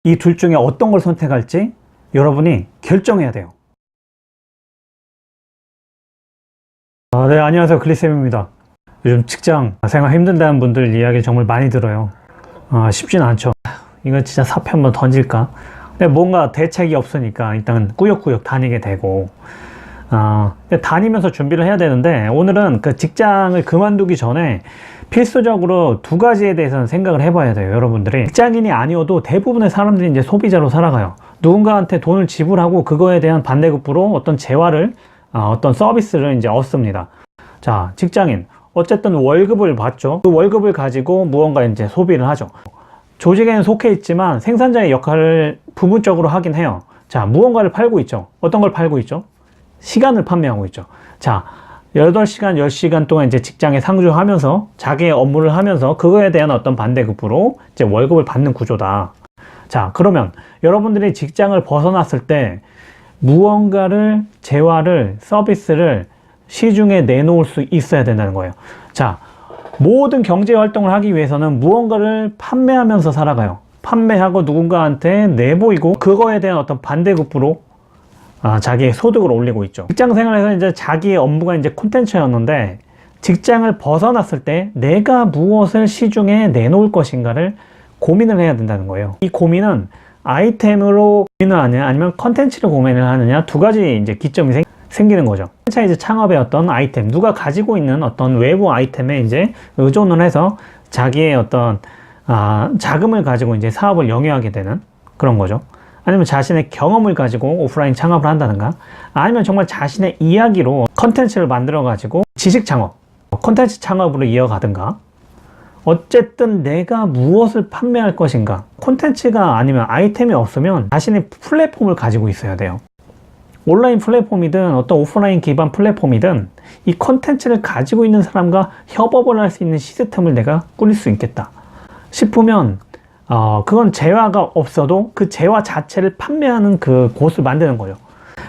이 둘 중에 어떤 걸 선택할지 여러분이 결정해야 돼요. 네, 안녕하세요. 글리쌤입니다. 요즘 직장 생활 힘든다는 분들 이야기 정말 많이 들어요. 쉽지는 않죠. 이거 진짜 사표 한번 던질까? 근데 뭔가 대책이 없으니까 일단 꾸역꾸역 다니게 되고, 근데 다니면서 준비를 해야 되는데, 오늘은 그 직장을 그만두기 전에 필수적으로 두 가지에 대해서는 생각을 해봐야 돼요. 여러분들이 직장인이 아니어도 대부분의 사람들이 이제 소비자로 살아가요. 누군가한테 돈을 지불하고 그거에 대한 반대급부로 어떤 재화를, 어떤 서비스를 이제 얻습니다. 자, 직장인 어쨌든 월급을 받죠. 그 월급을 가지고 무언가 이제 소비를 하죠. 조직에는 속해 있지만 생산자의 역할을 부분적으로 하긴 해요. 자, 무언가를 팔고 있죠. 어떤 걸 팔고 있죠? 시간을 판매하고 있죠. 자, 8시간, 10시간 동안 이제 직장에 상주하면서 자기의 업무를 하면서 그거에 대한 어떤 반대급부로 이제 월급을 받는 구조다. 자, 그러면 여러분들이 직장을 벗어났을 때 무언가를, 재화를, 서비스를 시중에 내놓을 수 있어야 된다는 거예요. 자, 모든 경제 활동을 하기 위해서는 무언가를 판매하면서 살아가요. 판매하고 누군가한테 내보이고 그거에 대한 어떤 반대급부로 자기의 소득을 올리고 있죠. 직장 생활에서 이제 자기의 업무가 이제 콘텐츠였는데, 직장을 벗어났을 때 내가 무엇을 시중에 내놓을 것인가를 고민을 해야 된다는 거예요. 이 고민은 아이템으로 고민을 하느냐 아니면 컨텐츠로 고민을 하느냐, 두 가지 이제 기점이 생기는 거죠. 프랜차이즈 창업의 어떤 아이템, 누가 가지고 있는 어떤 외부 아이템에 이제 의존을 해서 자기의 어떤 자금을 가지고 이제 사업을 영위하게 되는 그런 거죠. 아니면 자신의 경험을 가지고 오프라인 창업을 한다든가, 아니면 정말 자신의 이야기로 컨텐츠를 만들어 가지고 지식 창업, 컨텐츠 창업으로 이어가든가, 어쨌든 내가 무엇을 판매할 것인가, 콘텐츠가 아니면 아이템이 없으면 자신의 플랫폼을 가지고 있어야 돼요. 온라인 플랫폼이든 어떤 오프라인 기반 플랫폼이든 이 콘텐츠를 가지고 있는 사람과 협업을 할 수 있는 시스템을 내가 꾸릴 수 있겠다 싶으면 그건 재화가 없어도 그 재화 자체를 판매하는 그 곳을 만드는 거죠.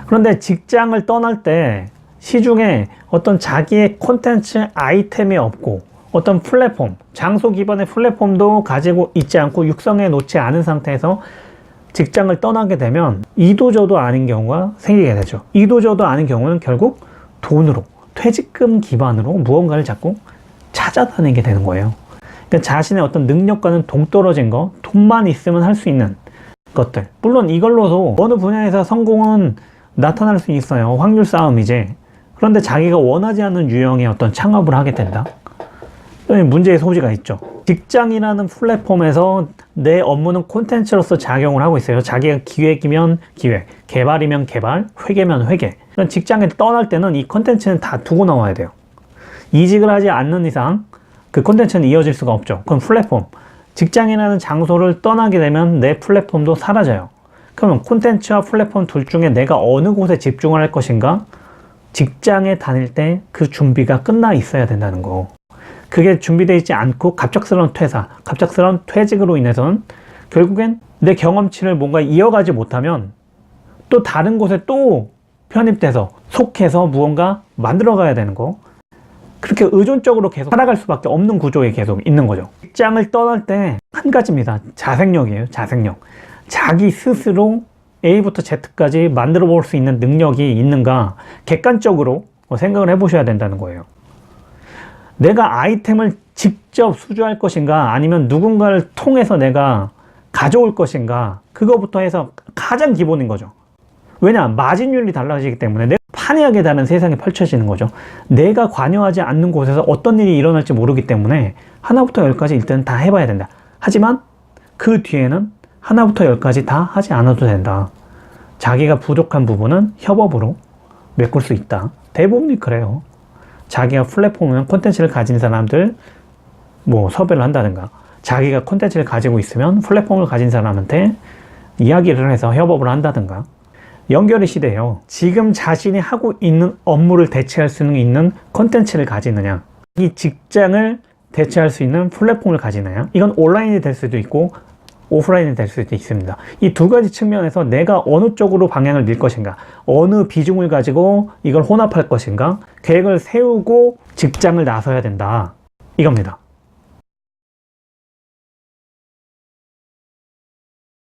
그런데 직장을 떠날 때 시중에 어떤 자기의 콘텐츠 아이템이 없고 어떤 플랫폼, 장소 기반의 플랫폼도 가지고 있지 않고 육성해 놓지 않은 상태에서 직장을 떠나게 되면 이도저도 아닌 경우가 생기게 되죠. 이도저도 아닌 경우는 결국 돈으로, 퇴직금 기반으로 무언가를 자꾸 찾아다니게 되는 거예요. 그러니까 자신의 어떤 능력과는 동떨어진 거, 돈만 있으면 할 수 있는 것들. 물론 이걸로도 어느 분야에서 성공은 나타날 수 있어요. 확률 싸움이지. 그런데 자기가 원하지 않는 유형의 어떤 창업을 하게 된다. 문제의 소지가 있죠. 직장이라는 플랫폼에서 내 업무는 콘텐츠로서 작용을 하고 있어요. 자기가 기획이면 기획, 개발이면 개발, 회계면 회계. 직장에 떠날 때는 이 콘텐츠는 다 두고 나와야 돼요. 이직을 하지 않는 이상 그 콘텐츠는 이어질 수가 없죠. 그럼 플랫폼, 직장이라는 장소를 떠나게 되면 내 플랫폼도 사라져요. 그러면 콘텐츠와 플랫폼 둘 중에 내가 어느 곳에 집중을 할 것인가? 직장에 다닐 때 그 준비가 끝나 있어야 된다는 거. 그게 준비되어 있지 않고 갑작스러운 퇴사, 갑작스러운 퇴직으로 인해서는 결국엔 내 경험치를 뭔가 이어가지 못하면 또 다른 곳에 또 편입돼서 속해서 무언가 만들어가야 되는 거. 그렇게 의존적으로 계속 살아갈 수밖에 없는 구조에 계속 있는 거죠. 직장을 떠날 때 한 가지입니다. 자생력이에요. 자생력. 자기 스스로 A부터 Z까지 만들어 볼 수 있는 능력이 있는가, 객관적으로 생각을 해보셔야 된다는 거예요. 내가 아이템을 직접 수주할 것인가 아니면 누군가를 통해서 내가 가져올 것인가, 그거부터 해서 가장 기본인 거죠. 왜냐? 마진율이 달라지기 때문에 내가 판이하게 다른 세상이 펼쳐지는 거죠. 내가 관여하지 않는 곳에서 어떤 일이 일어날지 모르기 때문에 하나부터 열까지 일단 다 해봐야 된다. 하지만 그 뒤에는 하나부터 열까지 다 하지 않아도 된다. 자기가 부족한 부분은 협업으로 메꿀 수 있다. 대부분이 그래요. 자기가 플랫폼이나 콘텐츠를 가진 사람들 섭외를 한다든가, 자기가 콘텐츠를 가지고 있으면 플랫폼을 가진 사람한테 이야기를 해서 협업을 한다든가. 연결의 시대예요. 지금 자신이 하고 있는 업무를 대체할 수 있는 콘텐츠를 가지느냐, 이 직장을 대체할 수 있는 플랫폼을 가지느냐. 이건 온라인이 될 수도 있고 오프라인이 될 수도 있습니다. 이 두 가지 측면에서 내가 어느 쪽으로 방향을 밀 것인가, 어느 비중을 가지고 이걸 혼합할 것인가, 계획을 세우고 직장을 나서야 된다. 이겁니다.